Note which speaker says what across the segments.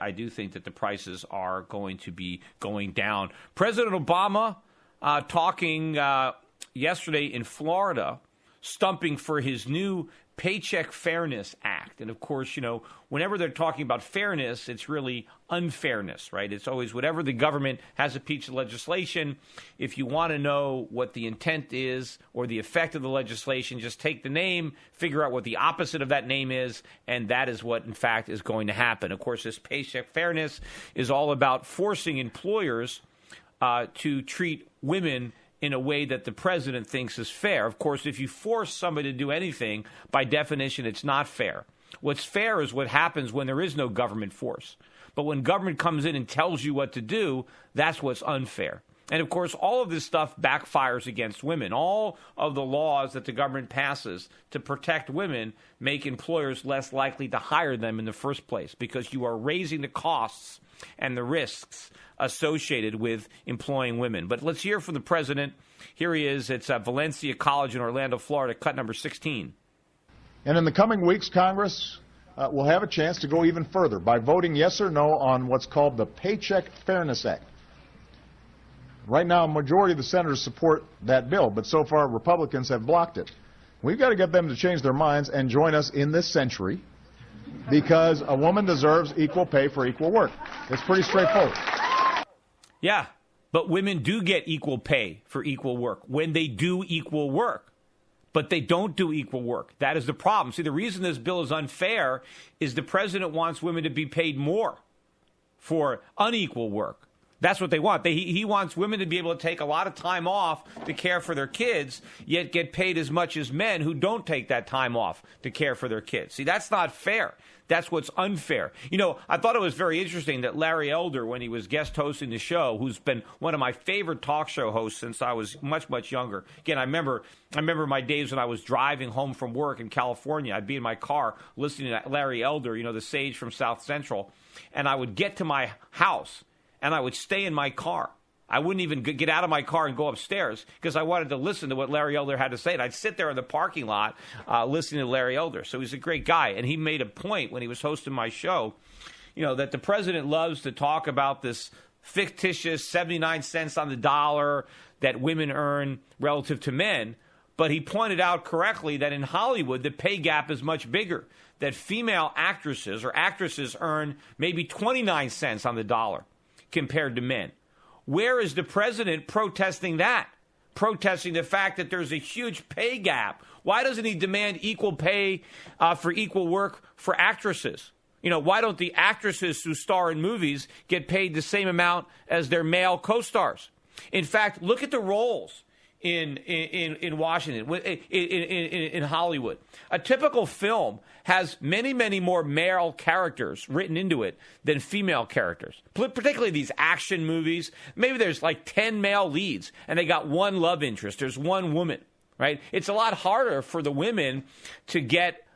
Speaker 1: I do think that the prices are going to be going down. President Obama talking yesterday in Florida, stumping for his new Paycheck Fairness Act. And, of course, you know, whenever they're talking about fairness, it's really unfairness, right? It's always whatever the government has a piece of legislation. If you want to know what the intent is or the effect of the legislation, just take the name, figure out what the opposite of that name is, and that is what, in fact, is going to happen. Of course, this Paycheck Fairness is all about forcing employers to treat women in a way that the president thinks is fair. Of course, if you force somebody to do anything, by definition, it's not fair. What's fair is what happens when there is no government force. But when government comes in and tells you what to do, that's what's unfair. And, of course, all of this stuff backfires against women. All of the laws that the government passes to protect women make employers less likely to hire them in the first place because you are raising the costs and the risks associated with employing women. But let's hear from the president. Here he is. It's at Valencia College in Orlando, Florida, cut number 16.
Speaker 2: And in the coming weeks, Congress will have a chance to go even further by voting yes or no on what's called the Paycheck Fairness Act. Right now, a majority of the senators support that bill, but so far Republicans have blocked it. We've got to get them to change their minds and join us in this century because a woman deserves equal pay for equal work. It's pretty straightforward.
Speaker 1: Yeah, but women do get equal pay for equal work when they do equal work. But they don't do equal work. That is the problem. See, the reason this bill is unfair is the president wants women to be paid more for unequal work. That's what they want. He wants women to be able to take a lot of time off to care for their kids, yet get paid as much as men who don't take that time off to care for their kids. See, that's not fair. That's what's unfair. You know, I thought it was very interesting that Larry Elder, when he was guest hosting the show, who's been one of my favorite talk show hosts since I was much, much younger. Again, I remember my days when I was driving home from work in California. I'd be in my car listening to Larry Elder, you know, the sage from South Central, and I would get to my house and I would stay in my car. I wouldn't even get out of my car and go upstairs because I wanted to listen to what Larry Elder had to say. And I'd sit there in the parking lot listening to Larry Elder. So he's a great guy. And he made a point when he was hosting my show, you know, that the president loves to talk about this fictitious 79 cents on the dollar that women earn relative to men. But he pointed out correctly that in Hollywood, the pay gap is much bigger, that female actresses earn maybe 29 cents on the dollar compared to men. Where is the president protesting that? Protesting the fact that there's a huge pay gap. Why doesn't he demand equal pay for equal work for actresses? You know, why don't the actresses who star in movies get paid the same amount as their male co-stars? In fact, look at the roles in Washington, in Hollywood. A typical film has many, many more male characters written into it than female characters, particularly these action movies. Maybe there's like 10 male leads, and they got one love interest. There's one woman, right? It's a lot harder for the women to get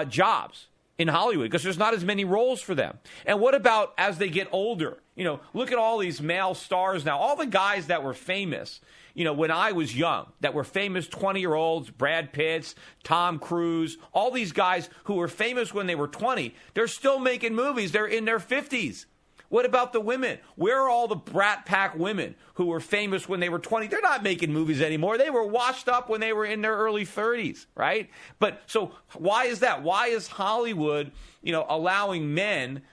Speaker 1: jobs in Hollywood because there's not as many roles for them. And what about as they get older? You know, look at all these male stars now. All the guys that were famous, you know, when I was young, that were famous 20-year-olds, Brad Pitts, Tom Cruise, all these guys who were famous when they were 20, they're still making movies. They're in their 50s. What about the women? Where are all the Brat Pack women who were famous when they were 20? They're not making movies anymore. They were washed up when they were in their early 30s, right? But so why is that? Why is Hollywood, you know, allowing men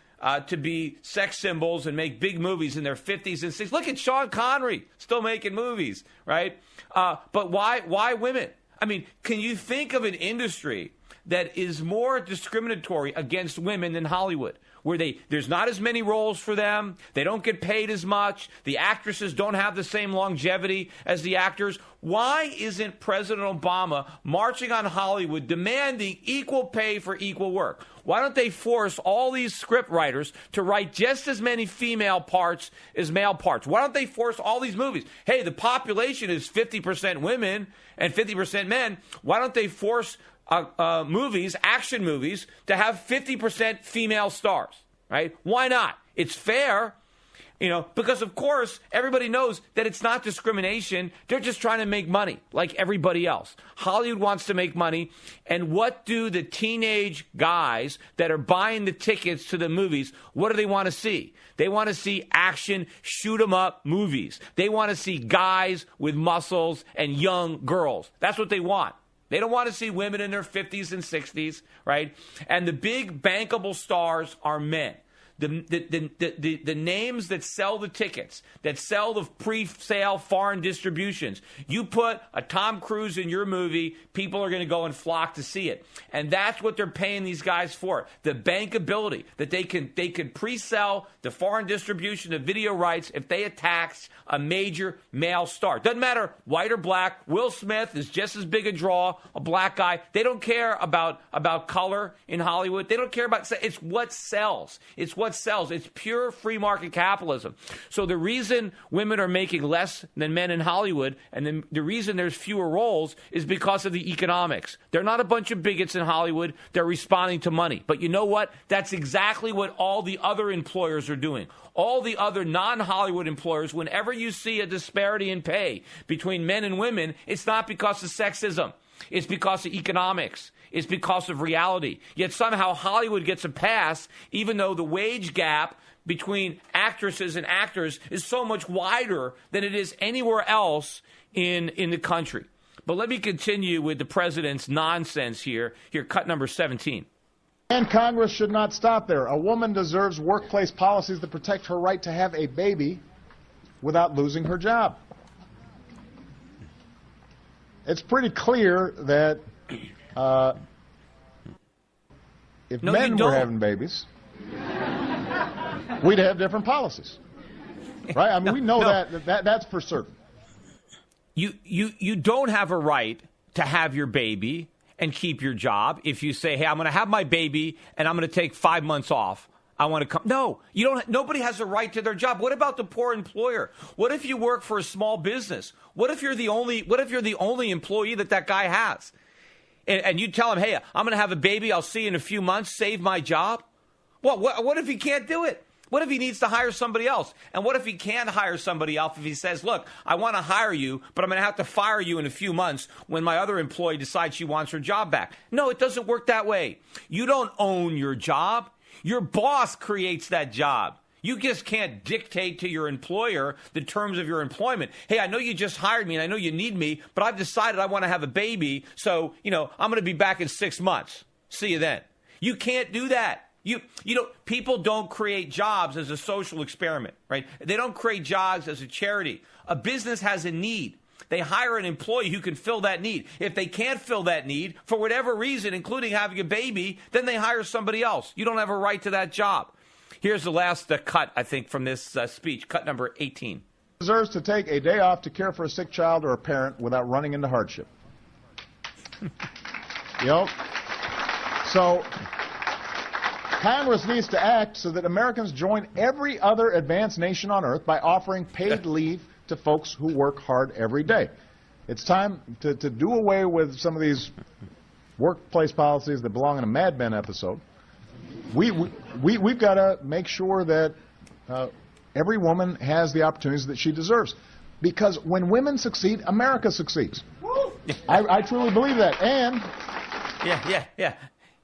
Speaker 1: to be sex symbols and make big movies in their 50s and 60s? Look at Sean Connery, still making movies, right? But why women? I mean, can you think of an industry that is more discriminatory against women than Hollywood, where there's not as many roles for them, they don't get paid as much, the actresses don't have the same longevity as the actors? Why isn't President Obama marching on Hollywood demanding equal pay for equal work? Why don't they force all these script writers to write just as many female parts as male parts? Why don't they force all these movies? Hey, the population is 50% women and 50% men. Why don't they force movies, action movies, to have 50% female stars, right? Why not? It's fair. Because, of course, everybody knows that it's not discrimination. They're just trying to make money like everybody else. Hollywood wants to make money. And what do the teenage guys that are buying the tickets to the movies, what do they want to see? They want to see action, shoot 'em up movies. They want to see guys with muscles and young girls. That's what they want. They don't want to see women in their 50s and 60s, right? And the big bankable stars are men. The names that sell the tickets, that sell the pre-sale foreign distributions. You put a Tom Cruise in your movie, people are going to go and flock to see it. And that's what they're paying these guys for. The bankability, that they can pre-sell the foreign distribution of video rights if they attach a major male star. Doesn't matter, white or black. Will Smith is just as big a draw, a black guy. They don't care about color in Hollywood. They don't care about, it's what sells. It's what sells. It's pure free market capitalism. So the reason women are making less than men in Hollywood, and the reason there's fewer roles, is because of the economics. They're not a bunch of bigots in Hollywood. They're responding to money. But you know what? That's exactly what all the other employers are doing. All the other non-Hollywood employers, whenever you see a disparity in pay between men and women, it's not because of sexism. It's because of economics. It's because of reality. Yet somehow Hollywood gets a pass, even though the wage gap between actresses and actors is so much wider than it is anywhere else in the country. But let me continue with the president's nonsense here. Here, cut number 17.
Speaker 2: And Congress should not stop there. A woman deserves workplace policies that protect her right to have a baby without losing her job. It's pretty clear that if men were having babies, we'd have different policies, right? I mean, we know that's for certain.
Speaker 1: You don't have a right to have your baby and keep your job if you say, hey, I'm going to have my baby and I'm going to take 5 months off. I want to come. No, you don't. Nobody has a right to their job. What about the poor employer? What if you work for a small business? What if you're the only employee that guy has? And you tell him, hey, I'm going to have a baby. I'll see you in a few months. Save my job. Well, what if he can't do it? What if he needs to hire somebody else? And what if he can't hire somebody else if he says, look, I want to hire you, but I'm going to have to fire you in a few months when my other employee decides she wants her job back? No, it doesn't work that way. You don't own your job. Your boss creates that job. You just can't dictate to your employer the terms of your employment. Hey, I know you just hired me and I know you need me, but I've decided I want to have a baby, so, I'm going to be back in 6 months. See you then. You can't do that. People don't create jobs as a social experiment, right? They don't create jobs as a charity. A business has a need. They hire an employee who can fill that need. If they can't fill that need for whatever reason, including having a baby, then they hire somebody else. You don't have a right to that job. Here's the last cut, I think, from this speech, cut number 18.
Speaker 2: Deserves to take a day off to care for a sick child or a parent without running into hardship. So Congress needs to act so that Americans join every other advanced nation on earth by offering paid leave to folks who work hard every day. It's time to do away with some of these workplace policies that belong in a Mad Men episode. We've got to make sure that every woman has the opportunities that she deserves. Because when women succeed, America succeeds. I truly believe that. And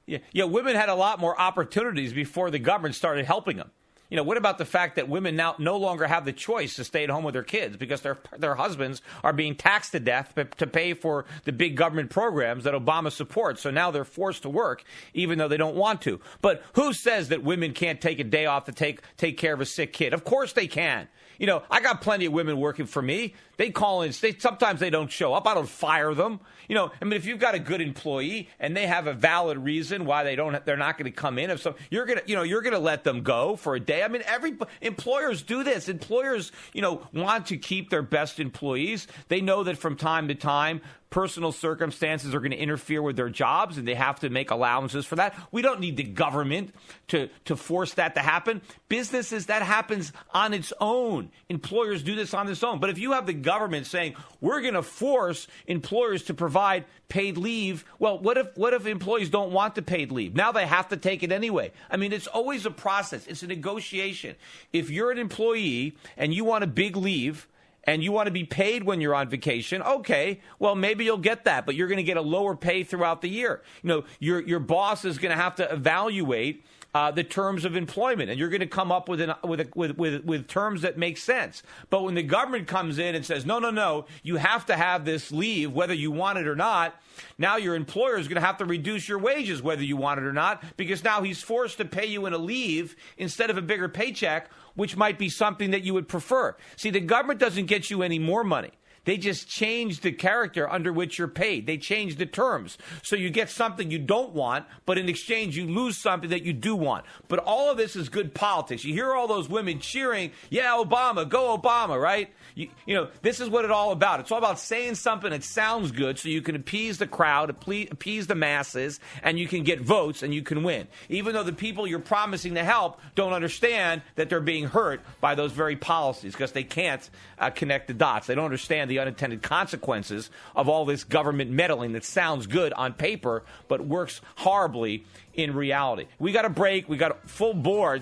Speaker 1: Yeah, women had a lot more opportunities before the government started helping them. What about the fact that women now no longer have the choice to stay at home with their kids because their husbands are being taxed to death to pay for the big government programs that Obama supports? So now they're forced to work even though they don't want to. But who says that women can't take a day off to take care of a sick kid? Of course they can. I got plenty of women working for me. They call in. Sometimes they don't show up. I don't fire them. If you've got a good employee and they have a valid reason why they're not going to come in. You're going to let them go for a day. Every employers do this. Employers, want to keep their best employees. They know that from time to time, personal circumstances are going to interfere with their jobs and they have to make allowances for that. We don't need the government to force that to happen. Businesses, that happens on its own. Employers do this on its own. But if you have the government saying, we're going to force employers to provide paid leave, well, what if employees don't want the paid leave? Now they have to take it anyway. I mean, it's always a process. It's a negotiation. If you're an employee and you want a big leave, and you want to be paid when you're on vacation, okay, well, maybe you'll get that, but you're going to get a lower pay throughout the year. You know, your boss is going to have to evaluate the terms of employment, and you're going to come up with terms that make sense. But when the government comes in and says, no, you have to have this leave whether you want it or not, now your employer is going to have to reduce your wages whether you want it or not, because now he's forced to pay you in a leave instead of a bigger paycheck, which might be something that you would prefer. See, the government doesn't get you any more money. They just change the character under which you're paid. They change the terms. So you get something you don't want, but in exchange you lose something that you do want. But all of this is good politics. You hear all those women cheering, yeah, Obama, go Obama, right? You know, this is what it's all about. It's all about saying something that sounds good so you can appease the crowd, appease the masses, and you can get votes and you can win. Even though the people you're promising to help don't understand that they're being hurt by those very policies because they can't connect the dots. They don't understand the unintended consequences of all this government meddling that sounds good on paper but works horribly in reality. We got a break. We got full board.